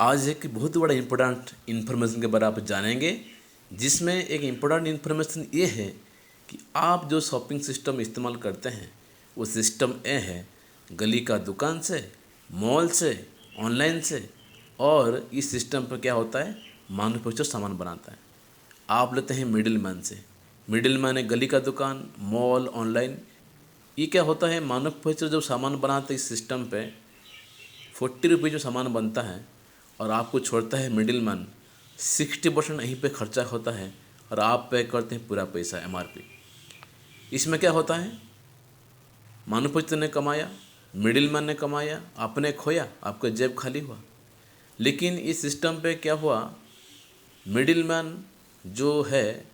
आज एक बहुत बड़ा इम्पोर्टेंट इन्फॉर्मेशन के बारे में आप जानेंगे, जिसमें एक इम्पोर्टेंट इन्फॉर्मेशन ये है कि आप जो शॉपिंग सिस्टम इस्तेमाल करते हैं वो सिस्टम ए है गली का दुकान से, मॉल से, ऑनलाइन से। और इस सिस्टम पर क्या होता है, मैन्युफैक्चर सामान बनाता है। आप लेते हैं मिडिल मैन से। मिडिल मैन है गली का दुकान, मॉल, ऑनलाइन। ये क्या होता है, मैन्युफैक्चर जब सामान बनाते हैं इस सिस्टम पे 40 रुपये जो सामान बनता है और आपको छोड़ता है मिडिल मैन। 60% यहीं पे खर्चा होता है और आप पे करते हैं पूरा पैसा MRP। इसमें क्या होता है, मैन्युफैक्चर ने कमाया, मिडिल मैन ने कमाया, आपने खोया, आपका जेब खाली हुआ। लेकिन इस सिस्टम पे क्या हुआ, मिडिल मैन जो है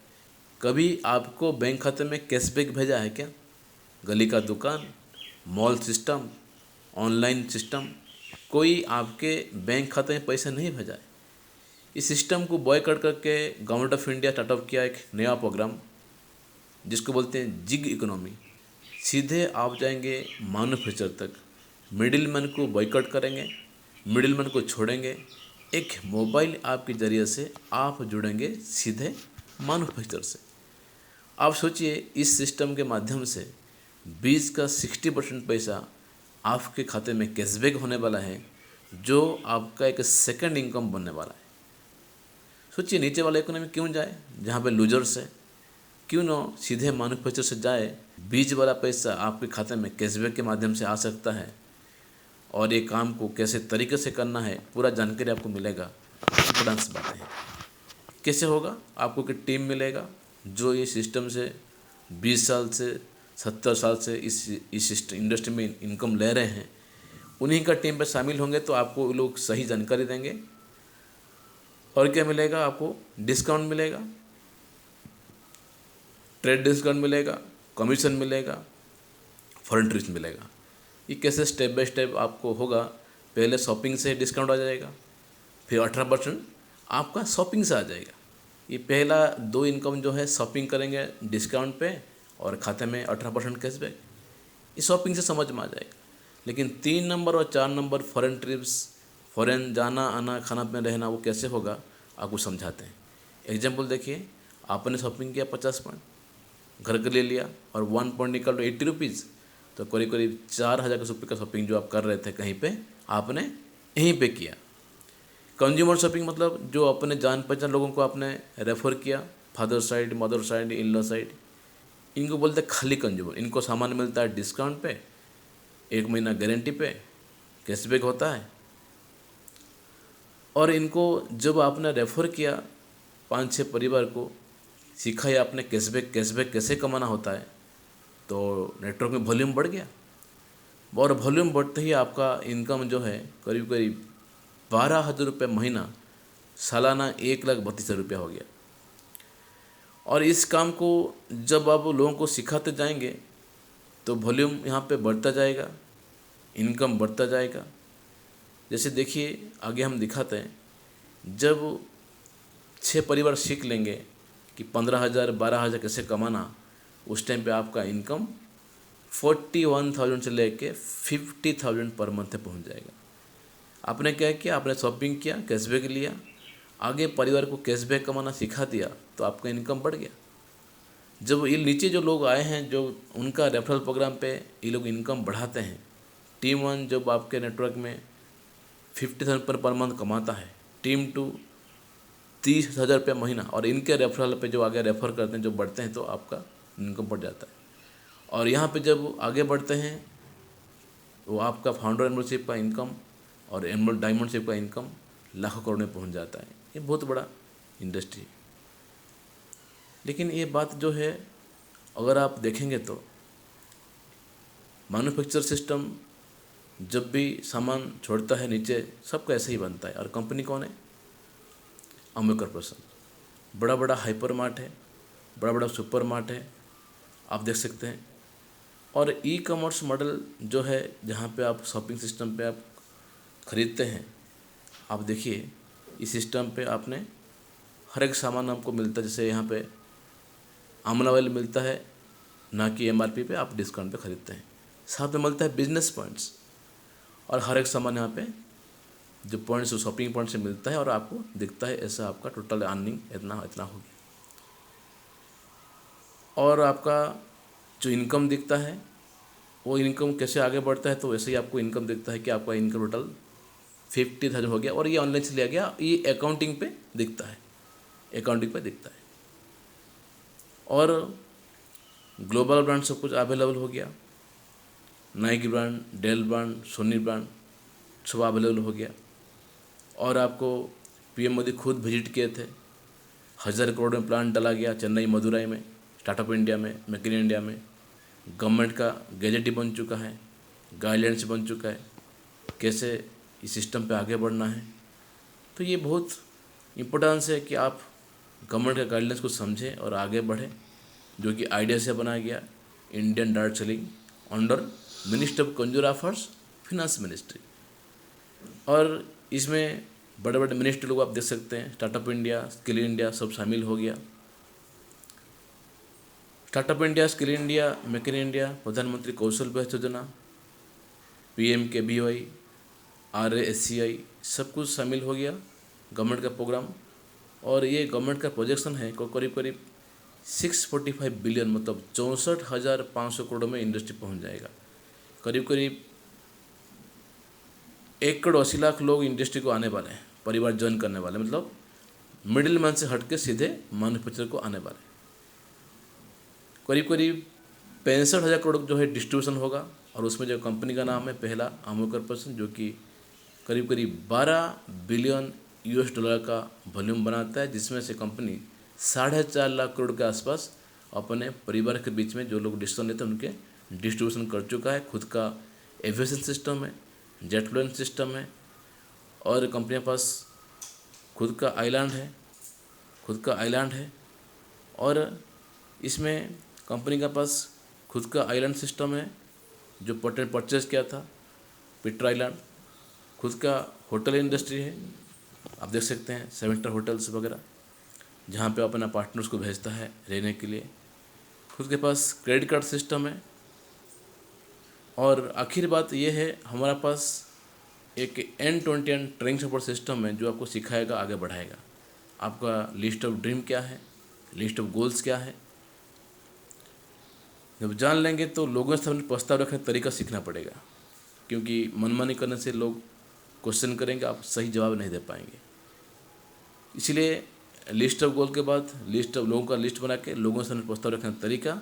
कभी आपको बैंक खाते में कैशबैक भेजा है क्या? गली का दुकान, मॉल सिस्टम, ऑनलाइन सिस्टम, कोई आपके बैंक खाते में पैसा नहीं भेजा है। इस सिस्टम को बॉयकॉट करके गवर्नमेंट ऑफ इंडिया स्टार्टअप किया एक नया प्रोग्राम, जिसको बोलते हैं जिग इकोनॉमी। सीधे आप जाएंगे मैन्युफैक्चर तक, मिडिल मैन को बॉयकॉट करेंगे, मिडिल मैन को छोड़ेंगे। एक मोबाइल ऐप के ज़रिए से आप जुड़ेंगे सीधे मैन्युफैक्चर से। आप सोचिए, इस सिस्टम के माध्यम से 20 का 60% पैसा आपके खाते में कैशबैक होने वाला है, जो आपका एक सेकंड इनकम बनने वाला है। सोचिए, नीचे वाला इकोनॉमी क्यों जाए जहाँ पे लूजर्स है, क्यों ना सीधे मैन्युफैक्चर से जाए। बीज वाला पैसा आपके खाते में कैशबैक के माध्यम से आ सकता है और ये काम को कैसे तरीके से करना है पूरा जानकारी आपको मिलेगा। इंपॉर्टेंस बातें हैं, कैसे होगा, आपको एक टीम मिलेगा जो ये सिस्टम से 20 साल से 70 साल से इस इंडस्ट्री में इनकम ले रहे हैं। उन्हीं का टीम पे शामिल होंगे तो आपको वो लोग सही जानकारी देंगे। और क्या मिलेगा, आपको डिस्काउंट मिलेगा, ट्रेड डिस्काउंट मिलेगा, कमीशन मिलेगा, फॉरेन ट्रिप्स मिलेगा। ये कैसे स्टेप बाय स्टेप आपको होगा। पहले शॉपिंग से डिस्काउंट आ जाएगा, फिर 18% आपका शॉपिंग से आ जाएगा। ये पहला 2 इनकम जो है शॉपिंग करेंगे डिस्काउंट पे और खाते में 18% कैशबैक, ये शॉपिंग से समझ में आ जाएगा। लेकिन 3 नंबर और 4 नंबर फॉरेन ट्रिप्स, फॉरेन जाना आना, खाना पीना रहना, वो कैसे होगा आपको समझाते हैं। एग्जाम्पल देखिए, आपने शॉपिंग किया 50 पॉइंट, घर के लिए लिया और 1 पॉइंट निकल तो 80 रुपीज़, तो करीब करीब 4,000 रुपये का शॉपिंग जो आप कर रहे थे कहीं पे, आपने यहीं पे किया। कंज्यूमर शॉपिंग मतलब जो अपने जान पहचान लोगों को आपने रेफ़र किया, father side, mother side, in law side, इनको बोलते हैं खाली कंज्यूमर। इनको सामान मिलता है डिस्काउंट पे, 1 महीना गारंटी पे, कैशबैक होता है। और इनको जब आपने रेफ़र किया 5-6 परिवार को, सिखाया आपने कैशबैक कैसे कमाना होता है, तो नेटवर्क में वॉल्यूम बढ़ गया। और वॉल्यूम बढ़ते ही आपका इनकम जो है करीब करीब 12,000 रुपये महीना, सालाना 1,32,000 रुपया हो गया। और इस काम को जब आप लोगों को सिखाते जाएंगे तो वॉल्यूम यहाँ पे बढ़ता जाएगा, इनकम बढ़ता जाएगा। जैसे देखिए, आगे हम दिखाते हैं, जब 6 परिवार सीख लेंगे कि 15,000 12,000 कैसे कमाना, उस टाइम पे आपका इनकम 41,000 से लेके 50,000 पर मंथ पहुंच जाएगा। आपने क्या किया, आपने शॉपिंग किया, कैशबैक लिया, आगे परिवार को कैशबैक कमाना सिखा दिया, तो आपका इनकम बढ़ गया। जब ये नीचे जो लोग आए हैं, जो उनका रेफरल प्रोग्राम पे ये लोग इनकम बढ़ाते हैं। टीम 1 जब आपके नेटवर्क में 50,000 पर मंथ कमाता है, टीम 2 30,000 रुपये महीना, और इनके रेफरल पे जो आगे रेफ़र करते हैं, जो बढ़ते हैं, तो आपका इनकम बढ़ जाता है। और यहाँ पे जब आगे बढ़ते हैं, वो आपका फाउंडर मेंबरशिप का इनकम और एमरल्ड डायमंडशिप का इनकम लाखों करोड़ में पहुँच जाता है। ये बहुत बड़ा इंडस्ट्री है। लेकिन ये बात जो है, अगर आप देखेंगे तो मैन्युफैक्चर सिस्टम जब भी सामान छोड़ता है नीचे, सबका ऐसे ही बनता है। और कंपनी कौन है? अम्बे कॉर्पोरेशन। बड़ा बड़ा हाइपर मार्ट है, बड़ा बड़ा सुपर मार्ट है, आप देख सकते हैं। और ई कॉमर्स मॉडल जो है, जहाँ पे आप शॉपिंग सिस्टम पे आप ख़रीदते हैं, आप देखिए इस सिस्टम पे आपने हर एक सामान आपको मिलता है। जैसे यहाँ पे आमला ऑयल मिलता है, ना कि MRP पे, आप डिस्काउंट पे ख़रीदते हैं। साथ में मिलता है बिजनेस पॉइंट्स, और हर एक सामान यहाँ पे जो पॉइंट्स शॉपिंग पॉइंट से मिलता है और आपको दिखता है ऐसा आपका टोटल अर्निंग इतना इतना हो गया। और आपका जो इनकम दिखता है वो इनकम कैसे आगे बढ़ता है, तो वैसे ही आपको इनकम दिखता है कि आपका इनकम टोटल 50,000 हो गया। और ये ऑनलाइन से लिया गया, ये अकाउंटिंग पे दिखता है, अकाउंटिंग पे दिखता है। और ग्लोबल ब्रांड सब कुछ अवेलेबल हो गया, Nike brand, Dell brand, Sony brand सब अवेलेबल हो गया। और आपको पीएम मोदी खुद विजिट किए थे, 1000 करोड़ में प्लांट डाला गया चेन्नई मदुरई में, स्टार्टअप इंडिया में, मेक इन इंडिया में। गवर्नमेंट का गैजेट ही बन चुका है, गाइडलाइंस बन चुका है कैसे इस सिस्टम पे आगे बढ़ना है। तो ये बहुत इम्पोर्टेंस है कि आप गवर्नमेंट का गाइडलाइंस को समझें और आगे बढ़ें, जो कि आइडिया से बनाया गया Indian direct selling under ministry of consumer affairs, finance ministry. और इसमें बड़े बड़े मिनिस्ट्री लोग आप देख सकते हैं, स्टार्टअप इंडिया, स्किल इंडिया सब शामिल हो गया। Startup India, skill India, make in India, प्रधानमंत्री कौशल विकास योजना, PMKVY, RASCI सब कुछ शामिल हो गया गवर्नमेंट का प्रोग्राम। और ये गवर्नमेंट का प्रोजेक्शन है को करीब करीब 645 बिलियन, मतलब 64,500 करोड़ में इंडस्ट्री पहुंच जाएगा। करीब करीब 1,80,00,000 लोग इंडस्ट्री को आने वाले हैं, परिवार ज्वाइन करने वाले, मतलब मिडिल मैन से हट के सीधे मैन्युफैक्चर को आने वाले। करीब करीब 65,000 करोड़ जो है डिस्ट्रीब्यूशन होगा। और उसमें जो कंपनी का नाम है पहला अमूल कॉर्पोरेशन, जो कि करीब करीब 12 बिलियन US डॉलर का वॉल्यूम बनाता है, जिसमें से कंपनी 4.5 लाख करोड़ के आसपास अपने परिवार के बीच में जो लोग डिसीजन लेते हैं उनके डिस्ट्रीब्यूशन कर चुका है। खुद का एविएशन सिस्टम है, जेट प्लेन सिस्टम है, और कंपनी के पास खुद का आइलैंड है। और इसमें कंपनी के पास खुद का आइलैंड सिस्टम है जो पेटेंट परचेज किया था, पीटर आइलैंड। खुद का होटल इंडस्ट्री है, आप देख सकते हैं 7 स्टार होटल्स वगैरह, जहाँ पे अपना पार्टनर्स को भेजता है रहने के लिए। खुद के पास क्रेडिट कार्ड सिस्टम है। और आखिर बात यह है, हमारा पास एक end-to-end ट्रेनिंग सपोर्ट सिस्टम है जो आपको सिखाएगा, आगे बढ़ाएगा। आपका लिस्ट ऑफ ड्रीम क्या है, लिस्ट ऑफ गोल्स क्या है, जब जान लेंगे तो लोगों से सामने प्रस्ताव रखने का तरीका सीखना पड़ेगा, क्योंकि मनमानी करने से लोग क्वेश्चन करेंगे, आप सही जवाब नहीं दे पाएंगे। इसलिए लिस्ट ऑफ गोल के बाद लिस्ट ऑफ लोगों का लिस्ट बना के लोगों से सामने प्रस्ताव रखने का तरीका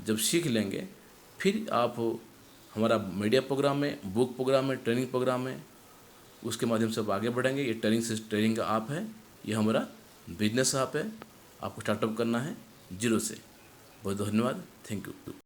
जब सीख लेंगे, फिर आप हमारा मीडिया प्रोग्राम में, बुक प्रोग्राम में, ट्रेनिंग प्रोग्राम में, उसके माध्यम से आप आगे बढ़ेंगे। ये ट्रेनिंग का ऐप है, ये हमारा बिजनेस ऐप है। आपको स्टार्टअप करना है जीरो से। बहुत धन्यवाद, थैंक यू।